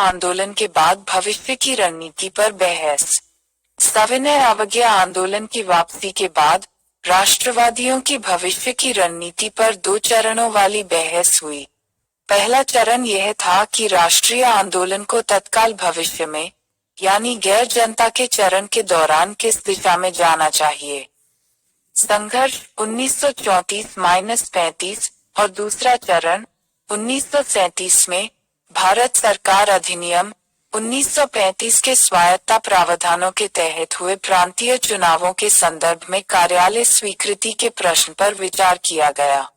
आंदोलन के बाद भविष्य की रणनीति पर बहस। सविनय अवज्ञा आंदोलन की वापसी के बाद राष्ट्रवादियों की भविष्य की रणनीति पर 2 चरणों वाली बहस हुई। पहला चरण यह था कि राष्ट्रीय आंदोलन को तत्काल भविष्य में, यानी गैर जनता के चरण के दौरान किस दिशा में जाना चाहिए। संघर्ष 1934-35 और दूसरा चरण 1937 में भारत सरकार अधिनियम 1935 के स्वायत्तता प्रावधानों के तहत हुए प्रांतीय चुनावों के संदर्भ में कार्यालय स्वीकृति के प्रश्न पर विचार किया गया।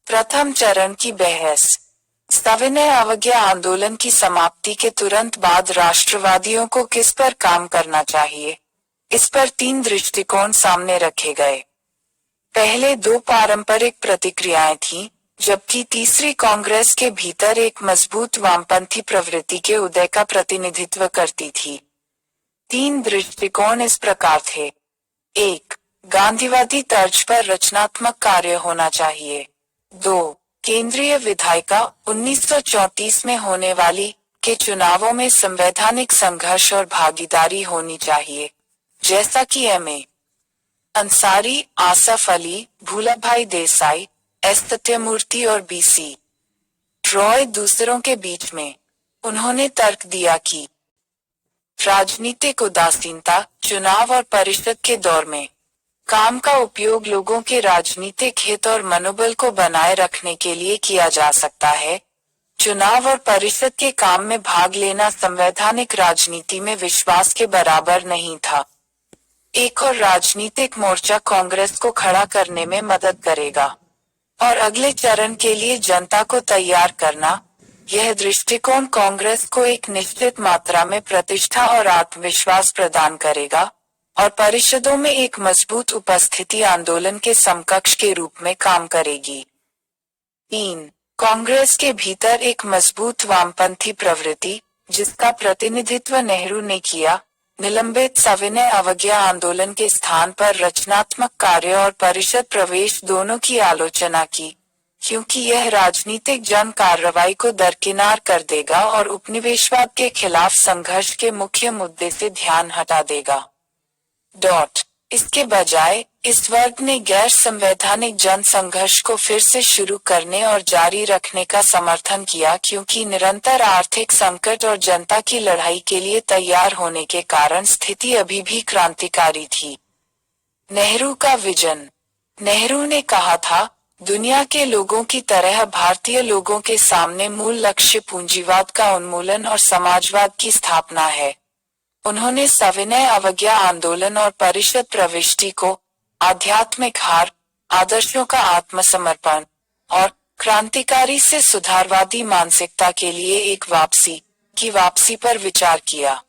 प्रथम चरण की बहस। सविनय अवज्ञा आंदोलन की समाप्ति के तुरंत बाद राष्ट्रवादियों को किस पर काम करना चाहिए, इस पर 3 दृष्टिकोण सामने रखे गए। पहले 2 पारंपरिक प्रतिक्रियाएं थीं, जबकि तीसरी कांग्रेस के भीतर एक मजबूत वामपंथी प्रवृत्ति के उदय का प्रतिनिधित्व करती थी। 3 दृष्टिकोण इस प्रकार थे। 1. गांधीवादी तर्ज पर रचनात्मक कार्य होना चाहिए। 2. केंद्रीय विधायिका 1934 में होने वाली के चुनावों में संवैधानिक संघर्ष और भागीदारी होनी चाहिए, जैसा कि एम.ए. अंसारी, आसफ अली, भूलाभाई देसाई, एस सत्यमूर्ति और बी.सी. रॉय दूसरों के बीच में। उन्होंने तर्क दिया कि राजनीतिक उदासीनता, चुनाव और परिषद के दौर में काम का उपयोग लोगों के राजनीतिक हित और मनोबल को बनाए रखने के लिए किया जा सकता है। चुनाव और परिषद के काम में भाग लेना संवैधानिक राजनीति में विश्वास के बराबर नहीं था। एक और राजनीतिक मोर्चा कांग्रेस को खड़ा करने में मदद करेगा और अगले चरण के लिए जनता को तैयार करना। यह दृष्टिकोण कांग्रेस को एक निश्चित मात्रा में प्रतिष्ठा और आत्मविश्वास प्रदान करेगा और परिषदों में एक मजबूत उपस्थिति आंदोलन के समकक्ष के रूप में काम करेगी। 3. कांग्रेस के भीतर एक मजबूत वामपंथी प्रवृत्ति, जिसका प्रतिनिधित्व नेहरू ने किया, निलंबित सविनय अवज्ञा आंदोलन के स्थान पर रचनात्मक कार्य और परिषद प्रवेश दोनों की आलोचना की, क्योंकि यह राजनीतिक जन कार्रवाई को दरकिनार कर देगा और उपनिवेशवाद के खिलाफ संघर्ष के मुख्य मुद्दे से ध्यान हटा देगा। इसके बजाय इस वर्ग ने गैर संवैधानिक जन संघर्ष को फिर से शुरू करने और जारी रखने का समर्थन किया, क्योंकि निरंतर आर्थिक संकट और जनता की लड़ाई के लिए तैयार होने के कारण स्थिति अभी भी क्रांतिकारी थी। नेहरू का विजन। नेहरू ने कहा था, दुनिया के लोगों की तरह भारतीय लोगों के सामने मूल लक्ष्य पूंजीवाद का उन्मूलन और समाजवाद की स्थापना है। उन्होंने सविनय अवज्ञा आंदोलन और परिषद प्रविष्टि को आध्यात्मिक हार, आदर्शों का आत्मसमर्पण और क्रांतिकारी से सुधारवादी मानसिकता के लिए एक वापसी पर विचार किया।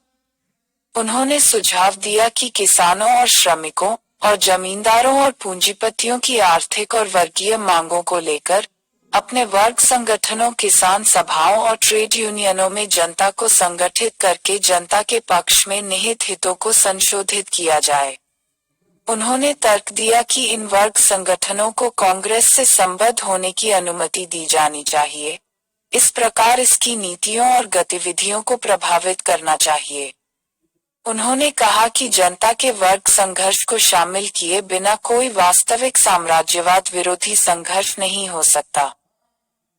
उन्होंने सुझाव दिया कि किसानों और श्रमिकों और जमींदारों और पूंजीपतियों की आर्थिक और वर्गीय मांगों को लेकर अपने वर्ग संगठनों, किसान सभाओं और ट्रेड यूनियनों में जनता को संगठित करके जनता के पक्ष में निहित हितों को संशोधित किया जाए। उन्होंने तर्क दिया कि इन वर्ग संगठनों को कांग्रेस से संबद्ध होने की अनुमति दी जानी चाहिए। इस प्रकार इसकी नीतियों और गतिविधियों को प्रभावित करना चाहिए। उन्होंने कहा कि जनता के वर्ग संघर्ष को शामिल किए बिना कोई वास्तविक साम्राज्यवाद विरोधी संघर्ष नहीं हो सकता।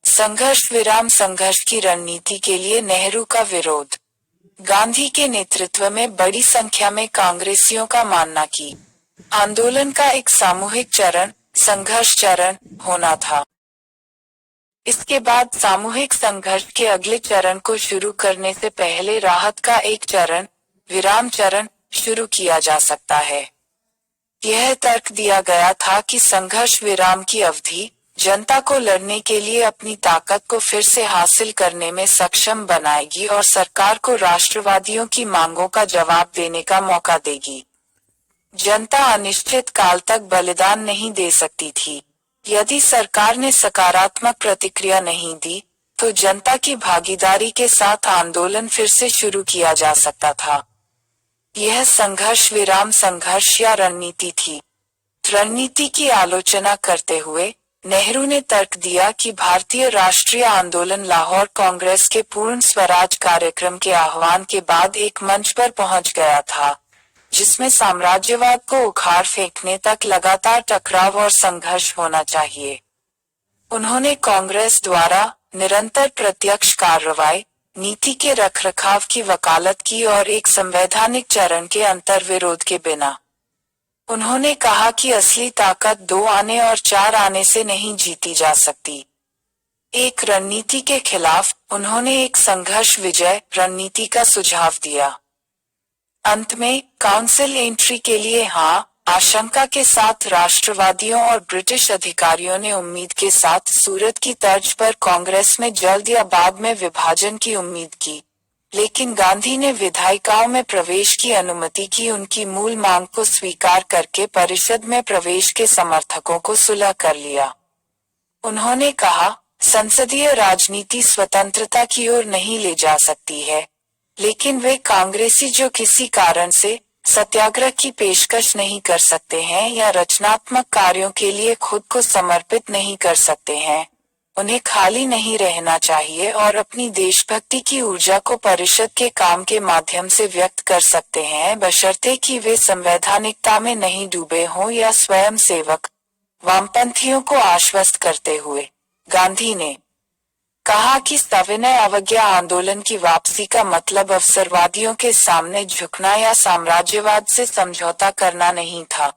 संघर्ष विराम संघर्ष की रणनीति के लिए नेहरू का विरोध। गांधी के नेतृत्व में बड़ी संख्या में कांग्रेसियों का मानना कि आंदोलन का एक सामूहिक चरण, संघर्ष चरण होना था। इसके बाद सामूहिक संघर्ष के अगले चरण को शुरू करने से पहले राहत का एक चरण, विराम चरण शुरू किया जा सकता है। यह तर्क दिया गया था कि संघर्ष विराम की अवधि जनता को लड़ने के लिए अपनी ताकत को फिर से हासिल करने में सक्षम बनाएगी और सरकार को राष्ट्रवादियों की मांगों का जवाब देने का मौका देगी। जनता अनिश्चित काल तक बलिदान नहीं दे सकती थी। यदि सरकार ने सकारात्मक प्रतिक्रिया नहीं दी, तो जनता की भागीदारी के साथ आंदोलन फिर से शुरू किया जा सकता था। यह संघर्ष विराम संघर्ष या रणनीति थी। रणनीति की आलोचना करते हुए नेहरू ने तर्क दिया कि भारतीय राष्ट्रीय आंदोलन लाहौर कांग्रेस के पूर्ण स्वराज कार्यक्रम के आह्वान के बाद एक मंच पर पहुंच गया था, जिसमें साम्राज्यवाद को उखाड़ फेंकने तक लगातार टकराव और संघर्ष होना चाहिए। उन्होंने कांग्रेस द्वारा निरंतर प्रत्यक्ष कार्रवाई, नीति के रखरखाव की वकालत की और एक संवैधानिक चरण के अंतर्विरोध के बिना। उन्होंने कहा कि असली ताकत 2 आने और 4 आने से नहीं जीती जा सकती। एक रणनीति के खिलाफ उन्होंने एक संघर्ष विजय रणनीति का सुझाव दिया। अंत में काउंसिल एंट्री के लिए हाँ आशंका के साथ राष्ट्रवादियों और ब्रिटिश अधिकारियों ने उम्मीद के साथ सूरत की तर्ज पर कांग्रेस में जल्द या बाद में विभाजन की उम्मीद की, लेकिन गांधी ने विधायिकाओं में प्रवेश की अनुमति की उनकी मूल मांग को स्वीकार करके परिषद में प्रवेश के समर्थकों को सुलह कर लिया। उन्होंने कहा, संसदीय राजनीति स्वतंत्रता की ओर नहीं ले जा सकती है, लेकिन वे कांग्रेसी जो किसी कारण से सत्याग्रह की पेशकश नहीं कर सकते हैं या रचनात्मक कार्यों के लिए खुद को समर्पित नहीं कर सकते हैं, उन्हें खाली नहीं रहना चाहिए और अपनी देशभक्ति की ऊर्जा को परिषद के काम के माध्यम से व्यक्त कर सकते हैं, बशर्ते कि वे संवैधानिकता में नहीं डूबे हों या स्वयं सेवक वामपंथियों को आश्वस्त करते हुए। गांधी ने कहा कि सविनय अवज्ञा आंदोलन की वापसी का मतलब अवसरवादियों के सामने झुकना या साम्राज्यवाद से समझौता करना नहीं था।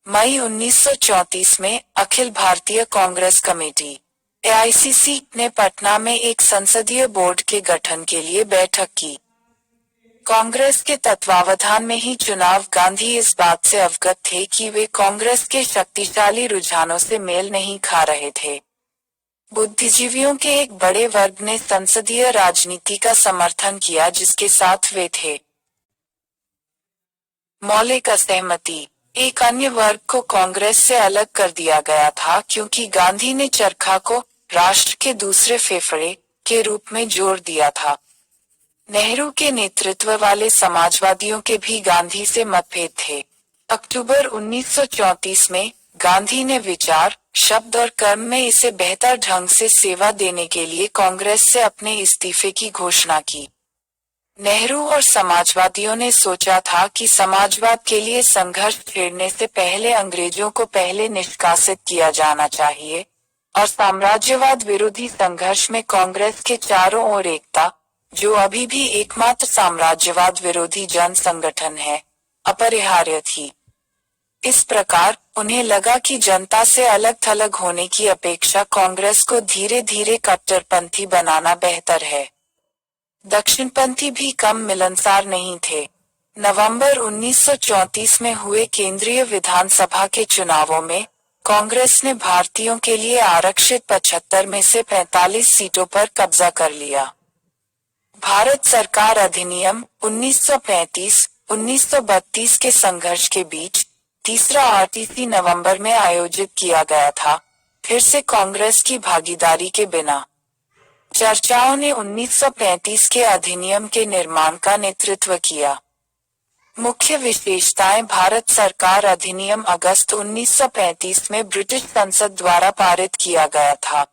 मई 1934 में अखिल भारतीय कांग्रेस कमेटी AICC ने पटना में एक संसदीय बोर्ड के गठन के लिए बैठक की। कांग्रेस के तत्वावधान में ही चुनाव। गांधी इस बात से अवगत थे कि वे कांग्रेस के शक्तिशाली रुझानों से मेल नहीं खा रहे थे। बुद्धिजीवियों के एक बड़े वर्ग ने संसदीय राजनीति का समर्थन किया जिसके साथ वे थे। मौलिक असहमति। एक अन्य वर्ग को कांग्रेस से अलग कर दिया गया था क्योंकि गांधी ने चरखा को राष्ट्र के दूसरे फेफड़े के रूप में जोड़ दिया था। नेहरू के नेतृत्व वाले समाजवादियों के भी गांधी से मतभेद थे। अक्टूबर 1934 में गांधी ने विचार, शब्द और कर्म में इसे बेहतर ढंग से सेवा देने के लिए कांग्रेस से अपने इस्तीफे की घोषणा की। नेहरू और समाजवादियों ने सोचा था कि समाजवाद के लिए संघर्ष छेड़ने से पहले अंग्रेजों को पहले निष्कासित किया जाना चाहिए और साम्राज्यवाद विरोधी संघर्ष में कांग्रेस के चारों ओर एकता, जो अभी भी एकमात्र साम्राज्यवाद विरोधी जन संगठन है, अपरिहार्य थी। इस प्रकार उन्हें लगा कि जनता से अलग थलग होने की अपेक्षा कांग्रेस को धीरे धीरे कट्टरपंथी बनाना बेहतर है। दक्षिणपंथी भी कम मिलनसार नहीं थे। नवंबर 1934 में हुए केंद्रीय विधानसभा के चुनावों में कांग्रेस ने भारतीयों के लिए आरक्षित 75 में से 45 सीटों पर कब्जा कर लिया। भारत सरकार अधिनियम 1935, 1932 के संघर्ष के बीच तीसरा RTC नवंबर में आयोजित किया गया था, फिर से कांग्रेस की भागीदारी के बिना। चर्चाओं ने 1935 के अधिनियम के निर्माण का नेतृत्व किया। मुख्य विशेषताएं। भारत सरकार अधिनियम अगस्त 1935 में ब्रिटिश संसद द्वारा पारित किया गया था।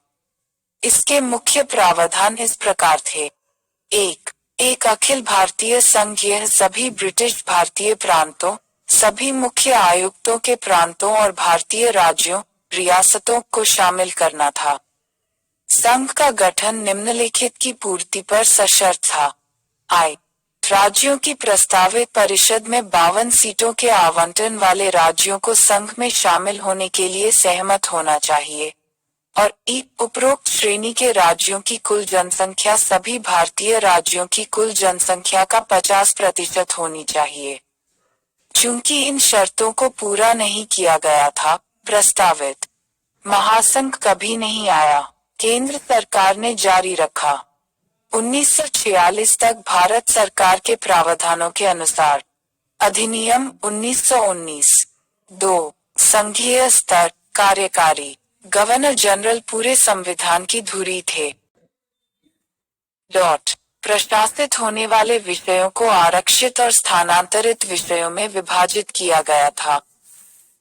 इसके मुख्य प्रावधान इस प्रकार थे। एक अखिल भारतीय संघ। यह सभी ब्रिटिश भारतीय प्रांतों, सभी मुख्य आयुक्तों के प्रांतों और भारतीय राज्यों, रियासतों को शामिल करना था। संघ का गठन निम्नलिखित की पूर्ति पर सशर्त था। राज्यों की प्रस्तावित परिषद में 52 सीटों के आवंटन वाले राज्यों को संघ में शामिल होने के लिए सहमत होना चाहिए और उपरोक्त श्रेणी के राज्यों की कुल जनसंख्या सभी भारतीय राज्यों की कुल जनसंख्या का 50% होनी चाहिए। चूंकि इन शर्तों को पूरा नहीं किया गया था, प्रस्तावित महासंघ कभी नहीं आया। केंद्र सरकार ने जारी रखा। 1946 तक भारत सरकार के प्रावधानों के अनुसार अधिनियम 1919। 2. संघीय स्तर। कार्यकारी गवर्नर जनरल पूरे संविधान की धुरी थे। प्रशासित होने वाले विषयों को आरक्षित और स्थानांतरित विषयों में विभाजित किया गया था।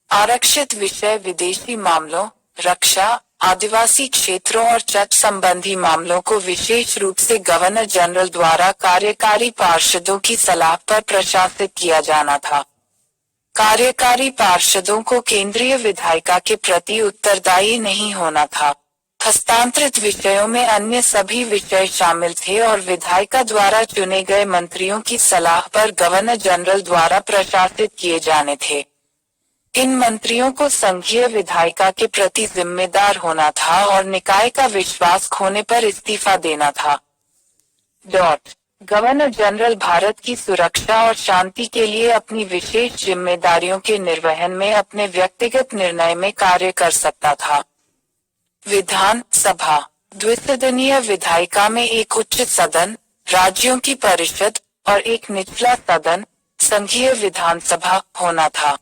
आरक्षित विषय विदेशी मामलों, रक्षा, आदिवासी क्षेत्रों और तट संबंधी मामलों को विशेष रूप से गवर्नर जनरल द्वारा कार्यकारी पार्षदों की सलाह पर प्रशासित किया जाना था। कार्यकारी पार्षदों को केंद्रीय विधायिका के प्रति उत्तरदायी नहीं होना था। हस्तांतरित विषयों में अन्य सभी विषय शामिल थे और विधायिका द्वारा चुने गए मंत्रियों की सलाह पर गवर्नर जनरल द्वारा प्रशासित किए जाने थे। इन मंत्रियों को संघीय विधायिका के प्रति जिम्मेदार होना था और निकाय का विश्वास खोने पर इस्तीफा देना था। गवर्नर जनरल भारत की सुरक्षा और शांति के लिए अपनी विशेष जिम्मेदारियों के निर्वहन में अपने व्यक्तिगत निर्णय में कार्य कर सकता था। विधान सभा द्विसदनीय विधायिका में एक उच्च सदन, राज्यों की परिषद और एक निचला सदन, संघीय विधानसभा होना था।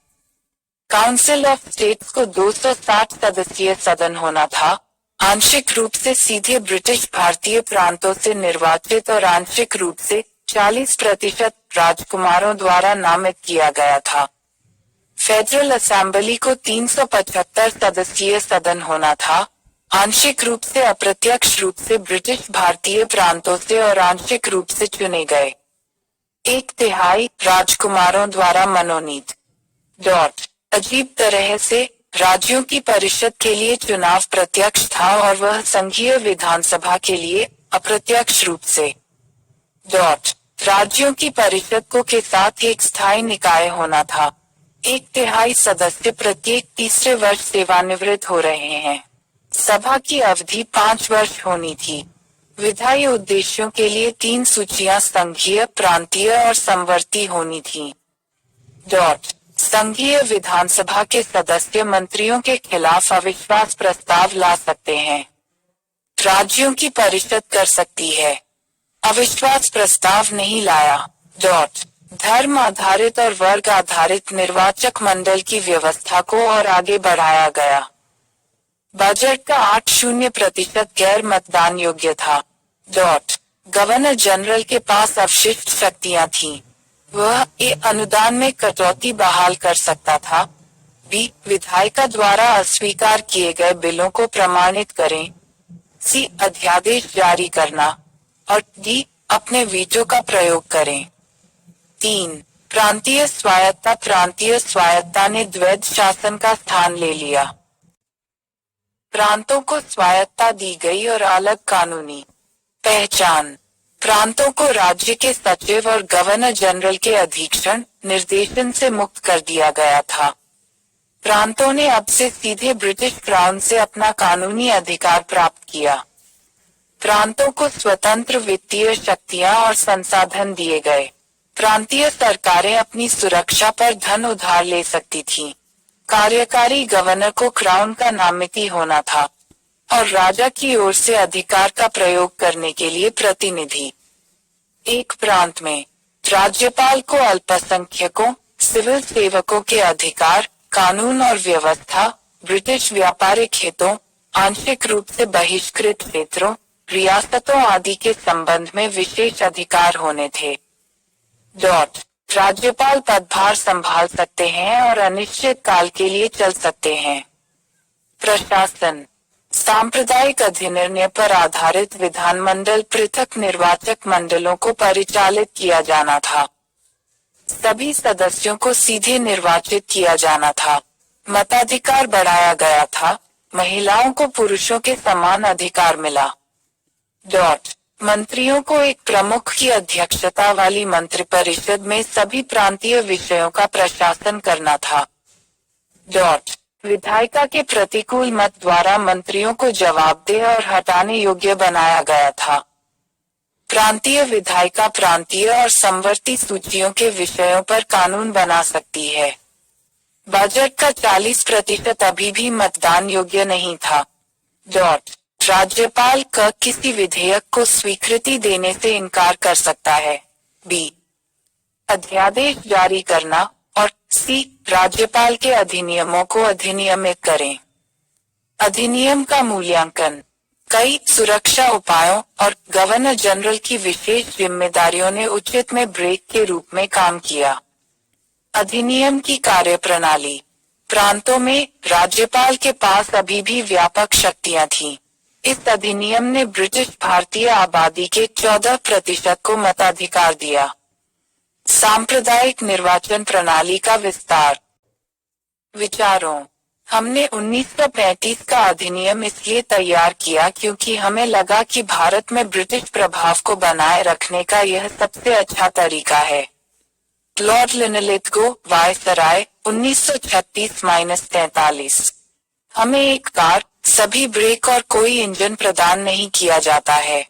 काउंसिल ऑफ स्टेट्स को 260 सदस्यीय सदन होना था। आंशिक रूप से सीधे ब्रिटिश भारतीय प्रांतों से निर्वाचित और आंशिक रूप से 40% राजकुमारों द्वारा नामित किया गया था। फेडरल असेंबली को 375 सदस्यीय सदन होना था। आंशिक रूप से अप्रत्यक्ष रूप से ब्रिटिश भारतीय प्रांतों से और आंशिक रूप से चुने गए 1/3 राजकुमारों द्वारा मनोनीत। अजीब तरह से राज्यों की परिषद के लिए चुनाव प्रत्यक्ष था और वह संघीय विधानसभा के लिए अप्रत्यक्ष रूप से। राज्यों की परिषद को के साथ एक स्थायी निकाय होना था। 1/3 सदस्य प्रत्येक तीसरे वर्ष सेवानिवृत्त हो रहे हैं। सभा की अवधि 5 वर्ष होनी थी। विधायी उद्देश्यों के लिए 3 सूचियां संघीय, प्रांतीय और समवर्ती होनी थी। संघीय विधानसभा के सदस्य मंत्रियों के खिलाफ अविश्वास प्रस्ताव ला सकते हैं। राज्यों की परिषद कर सकती है। अविश्वास प्रस्ताव नहीं लाया। धर्म आधारित और वर्ग आधारित निर्वाचक मंडल की व्यवस्था को और आगे बढ़ाया गया। बजट का 80% गैर मतदान योग्य था। गवर्नर जनरल के पास अवशिष्ट शक्तियां थीं। वह अनुदान में कटौती बहाल कर सकता था। बी विधायिका द्वारा अस्वीकार किए गए बिलों को प्रमाणित करें। सी अध्यादेश जारी करना और डी अपने वीटो का प्रयोग करें। 3 प्रांतीय स्वायत्ता। प्रांतीय स्वायत्ता ने द्वैध शासन का स्थान ले लिया। प्रांतों को स्वायत्ता दी गई और अलग कानूनी पहचान। प्रांतों को राज्य के सचिव और गवर्नर जनरल के अधीक्षण निर्देशन से मुक्त कर दिया गया था। प्रांतों ने अब से सीधे ब्रिटिश क्राउन से अपना कानूनी अधिकार प्राप्त किया। प्रांतों को स्वतंत्र वित्तीय शक्तियां और संसाधन दिए गए। प्रांतीय सरकारें अपनी सुरक्षा पर धन उधार ले सकती थीं। कार्यकारी गवर्नर को क्राउन का नामिती होना था और राजा की ओर से अधिकार का प्रयोग करने के लिए प्रतिनिधि। एक प्रांत में राज्यपाल को अल्पसंख्यकों, सिविल सेवकों के अधिकार, कानून और व्यवस्था, ब्रिटिश व्यापारिक हितों, आंशिक रूप से बहिष्कृत क्षेत्रों, रियासतों आदि के संबंध में विशेष अधिकार होने थे। राज्यपाल पदभार संभाल सकते हैं और अनिश्चित काल के लिए चल सकते हैं। प्रशासन सांप्रदायिक अधिनिर्णय पर आधारित विधानमंडल पृथक निर्वाचक मंडलों को परिचालित किया जाना था। सभी सदस्यों को सीधे निर्वाचित किया जाना था। मताधिकार बढ़ाया गया था। महिलाओं को पुरुषों के समान अधिकार मिला। मंत्रियों को एक प्रमुख की अध्यक्षता वाली मंत्रिपरिषद में सभी प्रांतीय विषयों का प्रशासन करना था। विधायिका के प्रतिकूल मत द्वारा मंत्रियों को जवाबदेह और हटाने योग्य बनाया गया था। प्रांतीय विधायिका प्रांतीय और समवर्ती सूचियों के विषयों पर कानून बना सकती है। बजट का 40% अभी भी मतदान योग्य नहीं था। राज्यपाल का किसी विधेयक को स्वीकृति देने से इनकार कर सकता है। बी अध्यादेश जारी करना और सी राज्यपाल के अधिनियमों को अधिनियमित करें। अधिनियम का मूल्यांकन। कई सुरक्षा उपायों और गवर्नर जनरल की विशेष जिम्मेदारियों ने उचित में ब्रेक के रूप में काम किया। अधिनियम की कार्यप्रणाली। प्रांतों में राज्यपाल के पास अभी भी व्यापक शक्तियां थीं। इस अधिनियम ने ब्रिटिश भारतीय आबादी के 14% को मताधिकार दिया। सांप्रदायिक निर्वाचन प्रणाली का विस्तार। विचारों। हमने 1935 का अधिनियम इसलिए तैयार किया क्योंकि हमें लगा कि भारत में ब्रिटिश प्रभाव को बनाए रखने का यह सबसे अच्छा तरीका है। Lord Linlithgow, viceroy, 1936-43। हमें एक कार, सभी ब्रेक और कोई इंजन प्रदान नहीं किया जाता है।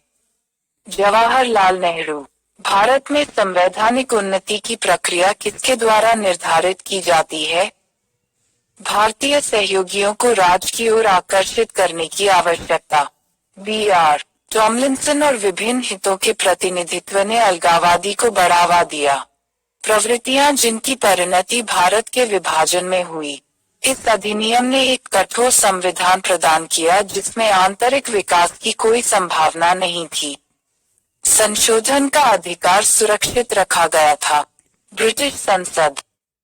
जवाहरलाल नेहरू। भारत में संवैधानिक उन्नति की प्रक्रिया किसके द्वारा निर्धारित की जाती है? भारतीय सहयोगियों को राज्य की ओर आकर्षित करने की आवश्यकता। B.R. टॉमलिंसन और विभिन्न हितों के प्रतिनिधित्व ने अलगाववादी को बढ़ावा दिया। प्रवृत्तियां जिनकी परिणति भारत के विभाजन में हुई। इस अधिनियम ने एक कठोर संविधान प्रदान किया जिसमें आंतरिक विकास की कोई संभावना नहीं थी। संशोधन का अधिकार सुरक्षित रखा गया था। ब्रिटिश संसद।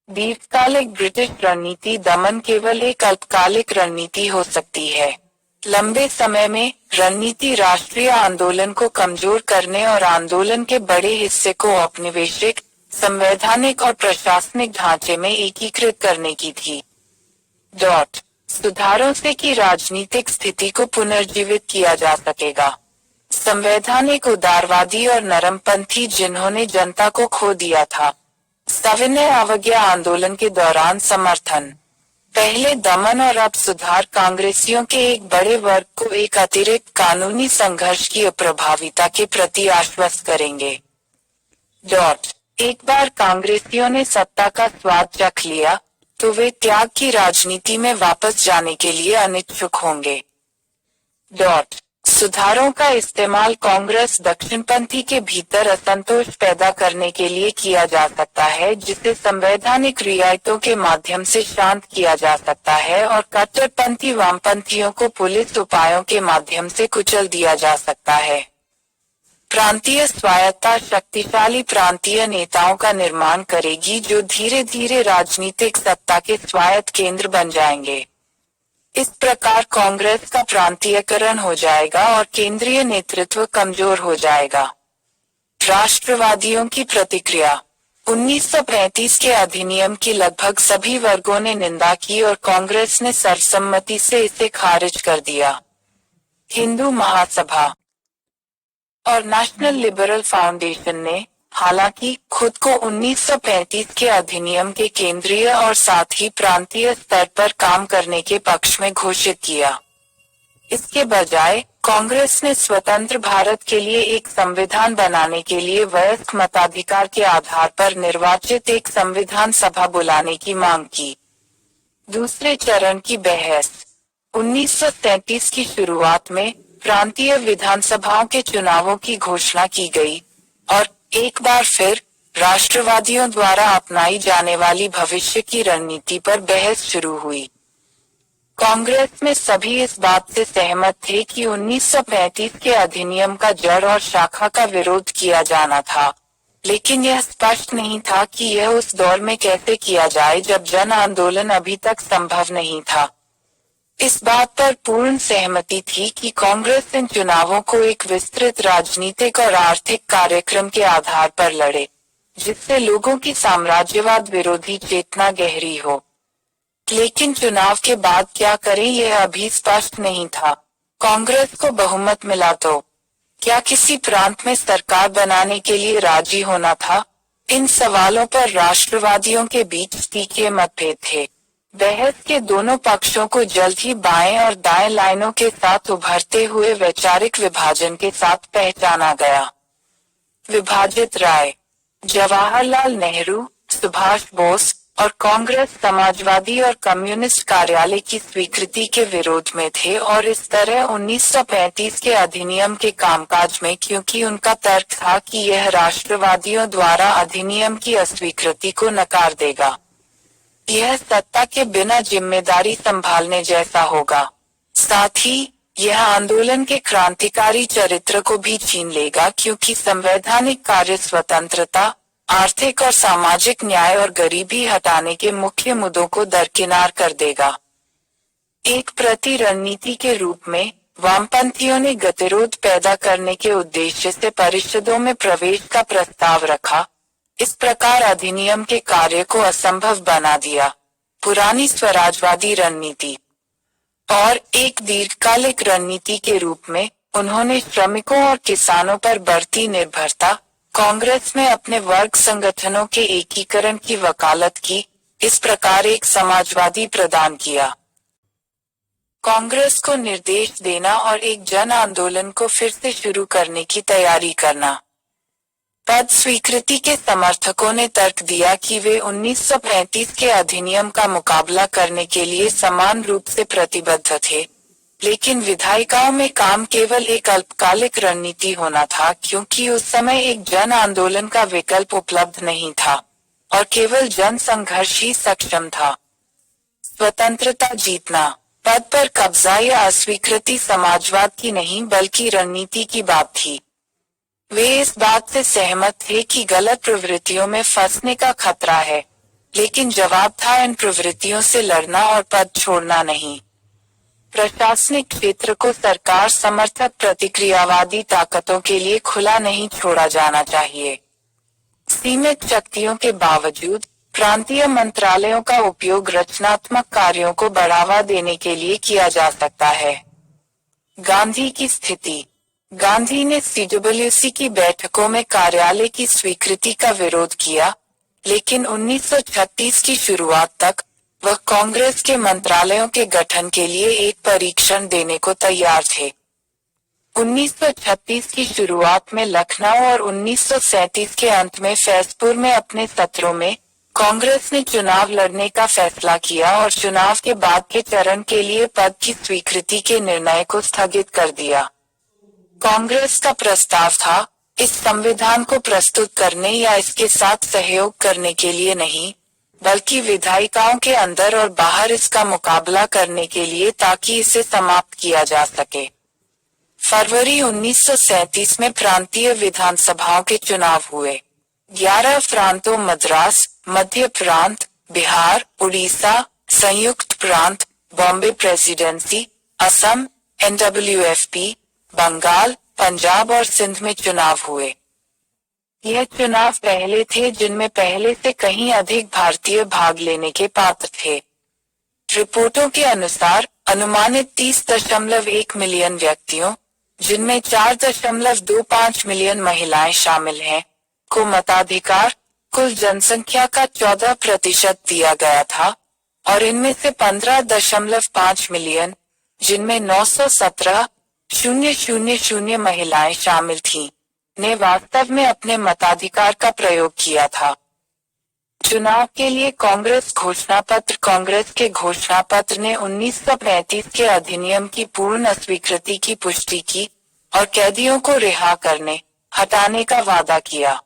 दीर्घकालिक ब्रिटिश रणनीति दमन केवल एक अल्पकालिक रणनीति हो सकती है। लंबे समय में रणनीति राष्ट्रीय आंदोलन को कमजोर करने और आंदोलन के बड़े हिस्से को औपनिवेशिक, संवैधानिक और प्रशासनिक ढांचे में एकीकृत करने की थी। सुधारों से की राजनीतिक स्थिति को पुनर्जीवित किया जा सकेगा। संवैधानिक उदारवादी और नरमपंथी जिन्होंने जनता को खो दिया था। सविनय अवज्ञा आंदोलन के दौरान समर्थन। पहले दमन और अब सुधार कांग्रेसियों के एक बड़े वर्ग को एक अतिरिक्त कानूनी संघर्ष की अप्रभाविता के प्रति आश्वस्त करेंगे। एक बार कांग्रेसियों ने सत्ता का स्वाद चख लिया तो वे त्याग की राजनीति में वापस जाने के लिए अनिच्छुक होंगे। सुधारों का इस्तेमाल कांग्रेस दक्षिणपंथी के भीतर असंतोष पैदा करने के लिए किया जा सकता है जिसे संवैधानिक रियायतों के माध्यम से शांत किया जा सकता है और कट्टरपंथी वामपंथियों को पुलिस उपायों के माध्यम से कुचल दिया जा सकता है। प्रांतीय स्वायत्तता शक्तिशाली प्रांतीय नेताओं का निर्माण करेगी जो धीरे धीरे राजनीतिक सत्ता के स्वायत्त केंद्र बन जाएंगे। इस प्रकार कांग्रेस का प्रांतीयकरण हो जाएगा और केंद्रीय नेतृत्व कमजोर हो जाएगा। राष्ट्रवादियों की प्रतिक्रिया। 1935 के अधिनियम की लगभग सभी वर्गों ने निंदा की और कांग्रेस ने सर्वसम्मति से इसे खारिज कर दिया। हिंदू महासभा और नेशनल लिबरल फाउंडेशन ने हालांकि खुद को 1935 के अधिनियम के केंद्रीय और साथ ही प्रांतीय स्तर पर काम करने के पक्ष में घोषित किया। इसके बजाय कांग्रेस ने स्वतंत्र भारत के लिए एक संविधान बनाने के लिए वयस्क मताधिकार के आधार पर निर्वाचित एक संविधान सभा बुलाने की मांग की। दूसरे चरण की बहस। 1937 की शुरुआत में प्रांतीय विधानसभाओं के चुनावों की घोषणा की गई और एक बार फिर राष्ट्रवादियों द्वारा अपनाई जाने वाली भविष्य की रणनीति पर बहस शुरू हुई। कांग्रेस में सभी इस बात से सहमत थे कि 1935 के अधिनियम का जड़ और शाखा का विरोध किया जाना था, लेकिन यह स्पष्ट नहीं था कि यह उस दौर में कैसे किया जाए जब जन आंदोलन अभी तक संभव नहीं था। इस बात पर पूर्ण सहमति थी कि कांग्रेस इन चुनावों को एक विस्तृत राजनीतिक और आर्थिक कार्यक्रम के आधार पर लड़े, जिससे लोगों की साम्राज्यवाद विरोधी चेतना गहरी हो। लेकिन चुनाव के बाद क्या करें यह अभी स्पष्ट नहीं था। कांग्रेस को बहुमत मिला तो क्या किसी प्रांत में सरकार बनाने के लिए राजी होना था? इन सवालों पर राष्ट्रवादियों के बीच तीखे मतभेद थे। बहस के दोनों पक्षों को जल्द ही बाएं और दाएं लाइनों के साथ उभरते हुए वैचारिक विभाजन के साथ पहचाना गया। विभाजित राय। जवाहरलाल नेहरू, सुभाष बोस और कांग्रेस समाजवादी और कम्युनिस्ट कार्यालय की स्वीकृति के विरोध में थे और इस तरह 1935 के अधिनियम के कामकाज में, क्योंकि उनका तर्क था कि यह राष्ट्रवादियों द्वारा अधिनियम की अस्वीकृति को नकार देगा। यह सत्ता के बिना जिम्मेदारी संभालने जैसा होगा। साथ ही यह आंदोलन के क्रांतिकारी चरित्र को भी छीन लेगा, क्योंकि संवैधानिक कार्य स्वतंत्रता, आर्थिक और सामाजिक न्याय और गरीबी हटाने के मुख्य मुद्दों को दरकिनार कर देगा। एक प्रति रणनीति के रूप में वामपंथियों ने गतिरोध पैदा करने के उद्देश्य से परिषदों में प्रवेश का प्रस्ताव रखा, इस प्रकार अधिनियम के कार्य को असंभव बना दिया। पुरानी स्वराजवादी रणनीति और एक दीर्घकालिक रणनीति के रूप में उन्होंने श्रमिकों और किसानों पर बढ़ती निर्भरता, कांग्रेस में अपने वर्ग संगठनों के एकीकरण की वकालत की, इस प्रकार एक समाजवादी प्रदान किया। कांग्रेस को निर्देश देना और एक जन आंदोलन को फिर से शुरू करने की तैयारी करना। पद स्वीकृति के समर्थकों ने तर्क दिया कि वे 1935 के अधिनियम का मुकाबला करने के लिए समान रूप से प्रतिबद्ध थे, लेकिन विधायिकाओं में काम केवल एक अल्पकालिक रणनीति होना था, क्योंकि उस समय एक जन आंदोलन का विकल्प उपलब्ध नहीं था और केवल जन संघर्ष ही सक्षम था। स्वतंत्रता जीतना, पद पर कब्जा या अस्वीकृति समाजवाद की नहीं बल्कि रणनीति की बात थी। वे इस बात से सहमत थे कि गलत प्रवृत्तियों में फंसने का खतरा है, लेकिन जवाब था इन प्रवृत्तियों से लड़ना और पद छोड़ना नहीं। प्रशासनिक क्षेत्र को सरकार समर्थक प्रतिक्रियावादी ताकतों के लिए खुला नहीं छोड़ा जाना चाहिए। सीमित शक्तियों के बावजूद प्रांतीय मंत्रालयों का उपयोग रचनात्मक कार्यों को बढ़ावा देने के लिए किया जा सकता है। गांधी की स्थिति, गांधी ने सीडब्ल्यूसी की बैठकों में कार्यालय की स्वीकृति का विरोध किया, लेकिन 1936 की शुरुआत तक वह कांग्रेस के मंत्रालयों के गठन के लिए एक परीक्षण देने को तैयार थे। 1936 की शुरुआत में लखनऊ और 1937 के अंत में फैजपुर में अपने सत्रों में कांग्रेस ने चुनाव लड़ने का फैसला किया और चुनाव के बाद के चरण के लिए पद की स्वीकृति के निर्णय को स्थगित कर दिया। कांग्रेस का प्रस्ताव था, इस संविधान को प्रस्तुत करने या इसके साथ सहयोग करने के लिए नहीं, बल्कि विधायिकाओं के अंदर और बाहर इसका मुकाबला करने के लिए, ताकि इसे समाप्त किया जा सके। फरवरी 1937 में प्रांतीय विधानसभाओं के चुनाव हुए। 11 प्रांतों मद्रास, मध्य प्रांत, बिहार, उड़ीसा, संयुक्त प्रांत, बॉम्बे प्रेसिडेंसी, असम, NWFP, बंगाल, पंजाब और सिंध में चुनाव हुए। यह चुनाव पहले थे जिनमें पहले से कहीं अधिक भारतीय भाग लेने के पात्र थे। रिपोर्टों के अनुसार अनुमानित 30.1 मिलियन व्यक्तियों, जिनमें 4.25 मिलियन महिलाएं शामिल हैं, को मताधिकार कुल जनसंख्या का 14% दिया गया था, और इनमें से 15.5 मिलियन, जिनमें 917,000 महिलाएं शामिल थीं, ने वास्तव में अपने मताधिकार का प्रयोग किया था। चुनाव के लिए कांग्रेस के घोषणा पत्र ने 1935 के अधिनियम की पूर्ण अस्वीकृति की पुष्टि की और कैदियों को रिहा करने, हटाने का वादा किया।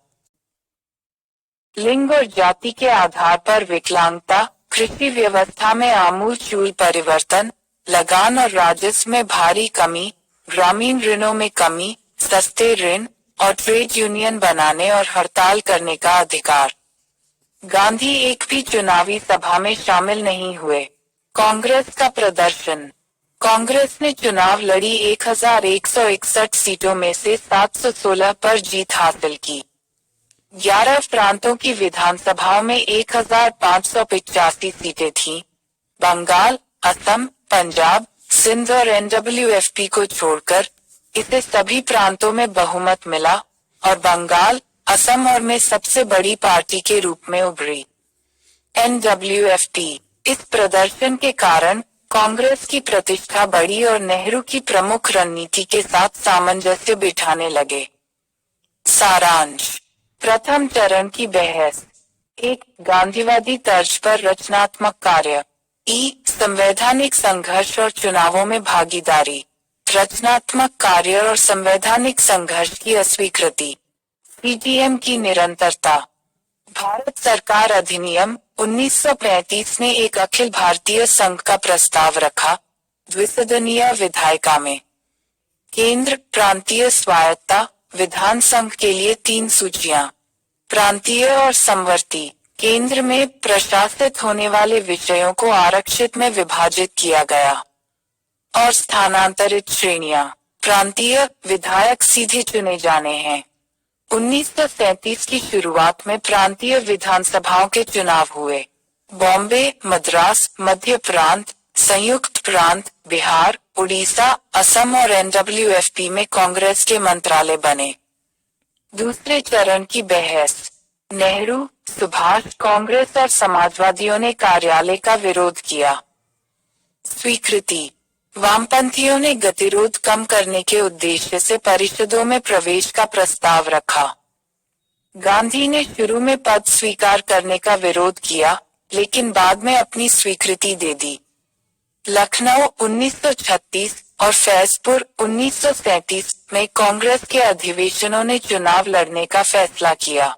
लिंग और जाति के आधार पर विकलांगता, कृषि व्यवस्था में आमूलचूल परिवर्तन, लगान और राजस्व में भारी कमी, ग्रामीण ऋणों में कमी, सस्ते ऋण और ट्रेड यूनियन बनाने और हड़ताल करने का अधिकार। गांधी एक भी चुनावी सभा में शामिल नहीं हुए। कांग्रेस का प्रदर्शन, कांग्रेस ने चुनाव लड़ी 1161 सीटों में से 716 पर जीत हासिल की। 11 प्रांतों की विधानसभाओं में 1585 सीटें थीं। बंगाल, असम, पंजाब, सिंध और NWFP को छोड़कर इसे सभी प्रांतों में बहुमत मिला और बंगाल, असम और में सबसे बड़ी पार्टी के रूप में उभरी। NWFP, इस प्रदर्शन के कारण कांग्रेस की प्रतिष्ठा बढ़ी और नेहरू की प्रमुख रणनीति के साथ सामंजस्य बिठाने लगे। सारांश, प्रथम चरण की बहस। 1. गांधीवादी तर्ज पर रचनात्मक कार्य। संवैधानिक संघर्ष और चुनावों में भागीदारी। रचनात्मक कार्य और संवैधानिक संघर्ष की अस्वीकृति। CTM की निरंतरता। भारत सरकार अधिनियम 1935 ने एक अखिल भारतीय संघ का प्रस्ताव रखा, द्विसदनीय विधायिका में। केंद्र, प्रांतीय स्वायत्ता, विधान संघ के लिए 3 सूचियां। प्रांतीय और समवर्ती केंद्र में प्रशासित होने वाले विषयों को आरक्षित में विभाजित किया गया और स्थानांतरित श्रेणियां। प्रांतीय विधायक सीधे चुने जाने हैं। 1937 की शुरुआत में प्रांतीय विधानसभाओं के चुनाव हुए। बॉम्बे, मद्रास, मध्य प्रांत, संयुक्त प्रांत, बिहार, उड़ीसा, असम और NWFP में कांग्रेस के मंत्रालय बने। दूसरे चरण की बहस। नेहरू, सुभाष, कांग्रेस और समाजवादियों ने कार्यालय का विरोध किया। स्वीकृति। वामपंथियों ने गतिरोध कम करने के उद्देश्य से परिषदों में प्रवेश का प्रस्ताव रखा। गांधी ने शुरू में पद स्वीकार करने का विरोध किया, लेकिन बाद में अपनी स्वीकृति दे दी। लखनऊ 1936 और फैजपुर 1937 में कांग्रेस के अधिवेशनों ने चुनाव लड़ने का फैसला किया।